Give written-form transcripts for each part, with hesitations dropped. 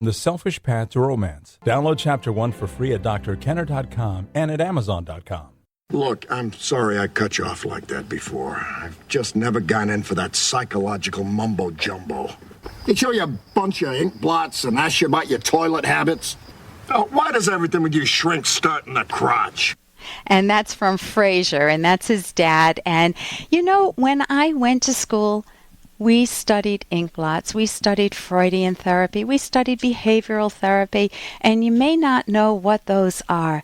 The Selfish Path to Romance. Download Chapter 1 for free at drkenner.com and at amazon.com. Look, I'm sorry I cut you off like that before. I've just never gone in for that psychological mumbo-jumbo. They show you a bunch of ink blots and ask you about your toilet habits. Oh, why does everything with you shrink start in the crotch? And that's from Fraser, and that's his dad. And, you know, when I went to school, we studied ink blots, we studied Freudian therapy, we studied behavioral therapy, and you may not know what those are,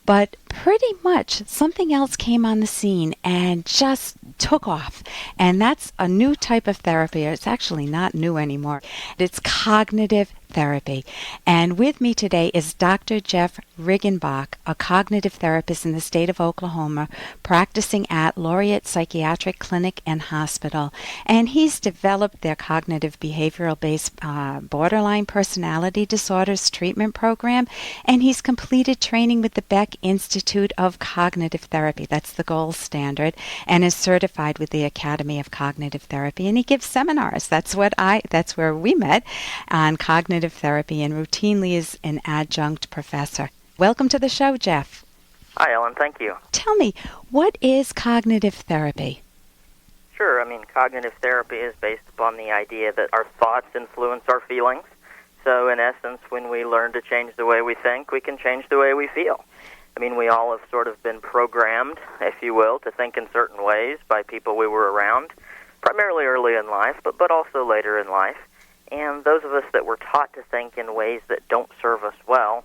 but pretty much something else came on the scene and just took off. And that's a new type of therapy. It's actually not new anymore. It's cognitive therapy. And with me today is Dr. Jeff Riggenbach, a cognitive therapist in the state of Oklahoma, practicing at Laureate Psychiatric Clinic and Hospital. And he's developed their cognitive behavioral-based borderline personality disorders treatment program, and he's completed training with the Beck Institute of Cognitive Therapy. That's the gold standard, and is certified with the Academy of Cognitive Therapy. And he gives seminars. That's where we met on cognitive therapy, and routinely is an adjunct professor. Welcome to the show, Jeff. Hi, Ellen. Thank you. Tell me, what is cognitive therapy? Sure. Cognitive therapy is based upon the idea that our thoughts influence our feelings. So, in essence, when we learn to change the way we think, we can change the way we feel. We all have sort of been programmed, if you will, to think in certain ways by people we were around, primarily early in life, but also later in life. And those of us that were taught to think in ways that don't serve us well,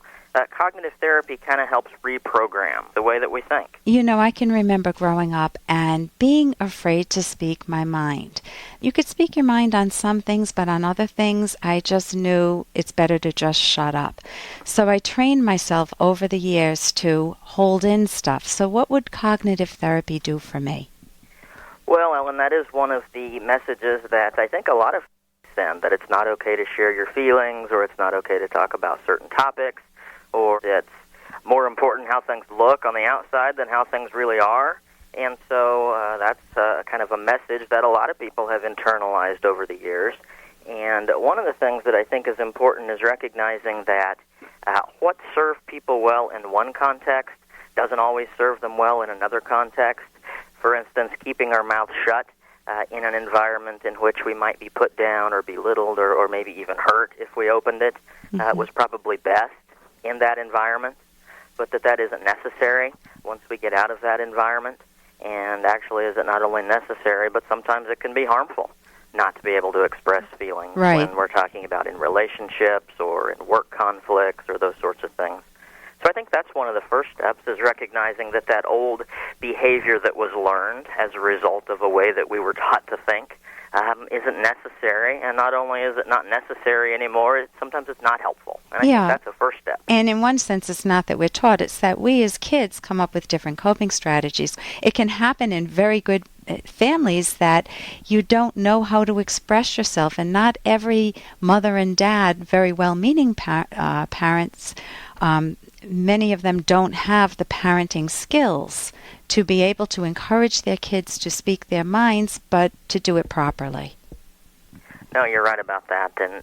cognitive therapy kind of helps reprogram the way that we think. You know, I can remember growing up and being afraid to speak my mind. You could speak your mind on some things, but on other things, I just knew it's better to just shut up. So I trained myself over the years to hold in stuff. So what would cognitive therapy do for me? Well, Ellen, that is one of the messages that I think a lot of send, that it's not okay to share your feelings, or it's not okay to talk about certain topics, or it's more important how things look on the outside than how things really are. And so that's kind of a message that a lot of people have internalized over the years. And one of the things that I think is important is recognizing that what served people well in one context doesn't always serve them well in another context. For instance, keeping our mouth shut in an environment in which we might be put down or belittled or maybe even hurt if we opened it was probably best in that environment, but that isn't necessary once we get out of that environment. And actually, is it not only necessary, but sometimes it can be harmful not to be able to express feelings when we're talking about in relationships or in work conflicts or those sorts of things. So I think that's one of the first steps, is recognizing that old behavior that was learned as a result of a way that we were taught to think isn't necessary. And not only is it not necessary anymore, sometimes it's not helpful. And I think that's the first step. And in one sense, it's not that we're taught, it's that we as kids come up with different coping strategies. It can happen in very good families that you don't know how to express yourself, and not every mother and dad, very well-meaning parents, many of them don't have the parenting skills to be able to encourage their kids to speak their minds, but to do it properly. No, you're right about that. And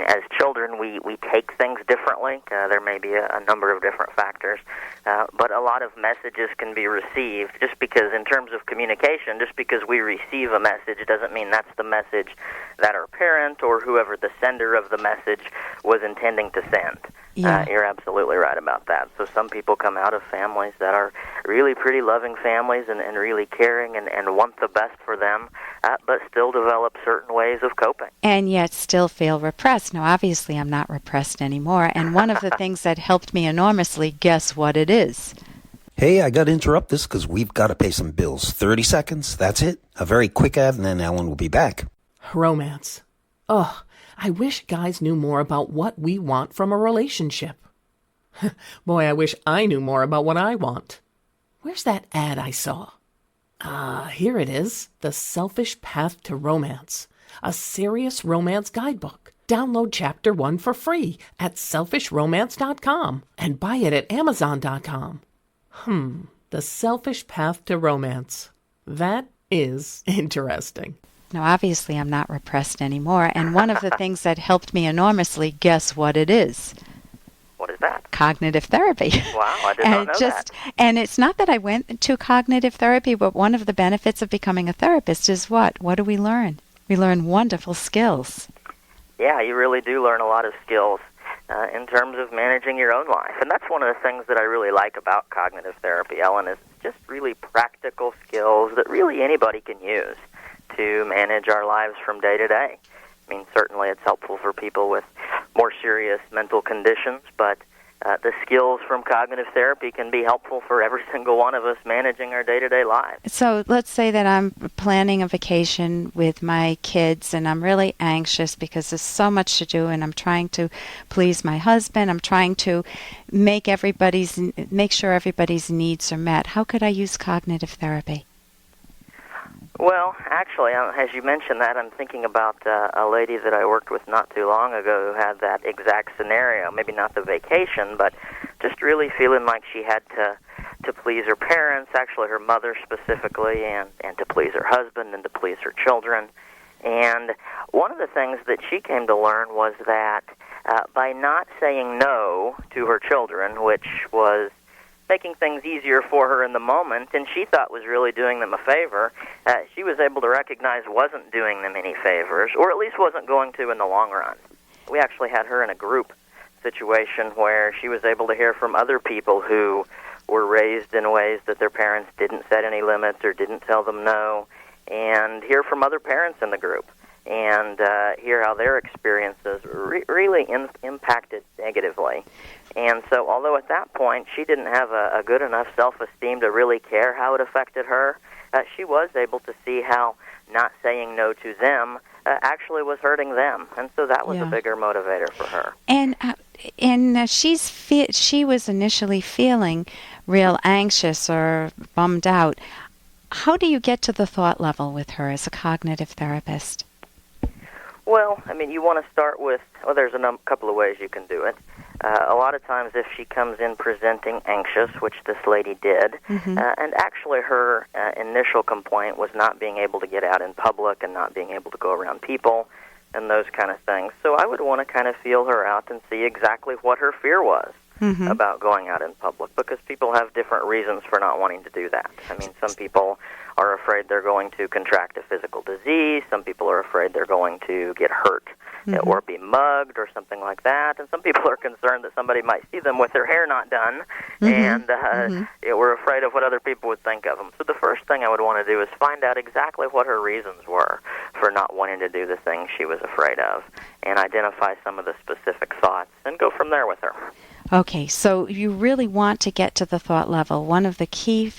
as children, we take things differently. There may be a number of different factors, but a lot of messages can be received just because, in terms of communication, just because we receive a message doesn't mean that's the message that our parent or whoever the sender of the message was intending to send. You're absolutely right about that. So some people come out of families that are really pretty loving families and really caring and want the best for them, but still develop certain ways of coping. And yet still feel repressed. Now, obviously, I'm not repressed anymore. And one of the things that helped me enormously, guess what it is? Hey, I got to interrupt this because we've got to pay some bills. 30 seconds, that's it. A very quick ad, and then Ellen will be back. Romance. Ugh. I wish guys knew more about what we want from a relationship. Boy, I wish I knew more about what I want. Where's that ad I saw? Here it is. The Selfish Path to Romance. A serious romance guidebook. Download Chapter 1 for free at selfishromance.com and buy it at amazon.com. The Selfish Path to Romance. That is interesting. Now, obviously, I'm not repressed anymore. And one of the things that helped me enormously, guess what it is? What is that? Cognitive therapy. Wow, I did not know that. And it's not that I went to cognitive therapy, but one of the benefits of becoming a therapist is what? What do we learn? We learn wonderful skills. Yeah, you really do learn a lot of skills in terms of managing your own life. And that's one of the things that I really like about cognitive therapy, Ellen, is just really practical skills that really anybody can use to manage our lives from day to day. I mean, certainly it's helpful for people with more serious mental conditions, but the skills from cognitive therapy can be helpful for every single one of us managing our day-to-day lives. So let's say that I'm planning a vacation with my kids and I'm really anxious because there's so much to do and I'm trying to please my husband. I'm trying to make sure everybody's needs are met. How could I use cognitive therapy? Well, actually, as you mentioned that, I'm thinking about a lady that I worked with not too long ago who had that exact scenario. Maybe not the vacation, but just really feeling like she had to please her parents, actually her mother specifically, and to please her husband and to please her children. And one of the things that she came to learn was that by not saying no to her children, which was making things easier for her in the moment, and she thought was really doing them a favor, she was able to recognize wasn't doing them any favors, or at least wasn't going to in the long run. We actually had her in a group situation where she was able to hear from other people who were raised in ways that their parents didn't set any limits or didn't tell them no, and hear from other parents in the group, and hear how their experiences really impacted negatively. And so although at that point she didn't have a good enough self-esteem to really care how it affected her, she was able to see how not saying no to them actually was hurting them. And so that was a bigger motivator for her. And she was initially feeling real anxious or bummed out. How do you get to the thought level with her as a cognitive therapist? Well, I mean, you want to start with, there's a couple of ways you can do it. A lot of times if she comes in presenting anxious, which this lady did, and actually her initial complaint was not being able to get out in public and not being able to go around people and those kind of things. So I would want to kind of feel her out and see exactly what her fear was about going out in public, because people have different reasons for not wanting to do that. I mean, some people are afraid they're going to contract a physical disease. Some people are afraid they're going to get hurt or be mugged or something like that. And some people are concerned that somebody might see them with their hair not done, and we're afraid of what other people would think of them. So the first thing I would want to do is find out exactly what her reasons were for not wanting to do the things she was afraid of, and identify some of the specific thoughts, and go from there with her. Okay, so you really want to get to the thought level. One of the key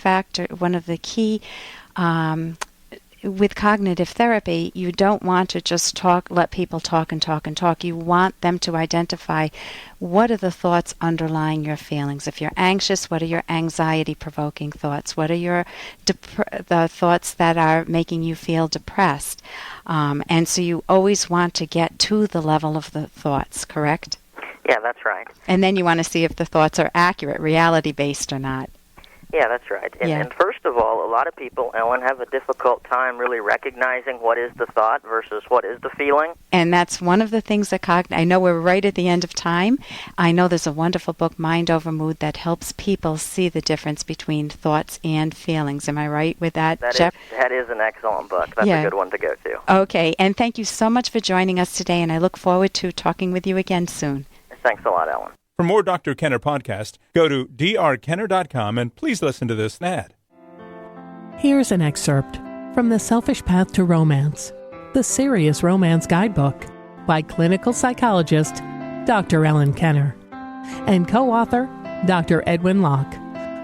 with cognitive therapy, you don't want to just let people talk and talk and talk. You want them to identify what are the thoughts underlying your feelings. If you're anxious, what are your anxiety-provoking thoughts? What are the thoughts that are making you feel depressed? And so you always want to get to the level of the thoughts, correct? Yeah, that's right. And then you want to see if the thoughts are accurate, reality-based or not. Yeah, that's right. And first of all, a lot of people, Ellen, have a difficult time really recognizing what is the thought versus what is the feeling. And that's one of the things that I know we're right at the end of time. I know there's a wonderful book, Mind Over Mood, that helps people see the difference between thoughts and feelings. Am I right with that, Jeff? That is an excellent book. That's a good one to go to. Okay, and thank you so much for joining us today, and I look forward to talking with you again soon. Thanks a lot, Ellen. For more Dr. Kenner podcasts, go to drkenner.com and please listen to this ad. Here's an excerpt from The Selfish Path to Romance, the Serious Romance Guidebook by clinical psychologist Dr. Ellen Kenner and co-author Dr. Edwin Locke,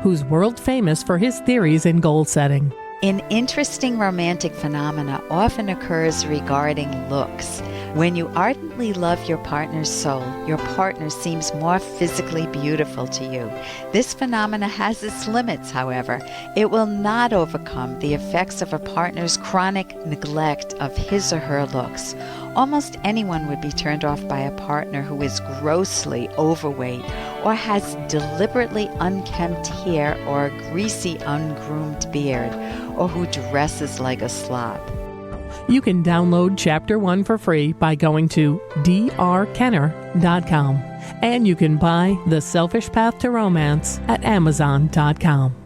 who's world famous for his theories in goal setting. An interesting romantic phenomena often occurs regarding looks. When you ardently love your partner's soul, your partner seems more physically beautiful to you. This phenomena has its limits, however. It will not overcome the effects of a partner's chronic neglect of his or her looks. Almost anyone would be turned off by a partner who is grossly overweight or has deliberately unkempt hair or a greasy, ungroomed beard, or who dresses like a slob. You can download Chapter 1 for free by going to drkenner.com. And you can buy The Selfish Path to Romance at amazon.com.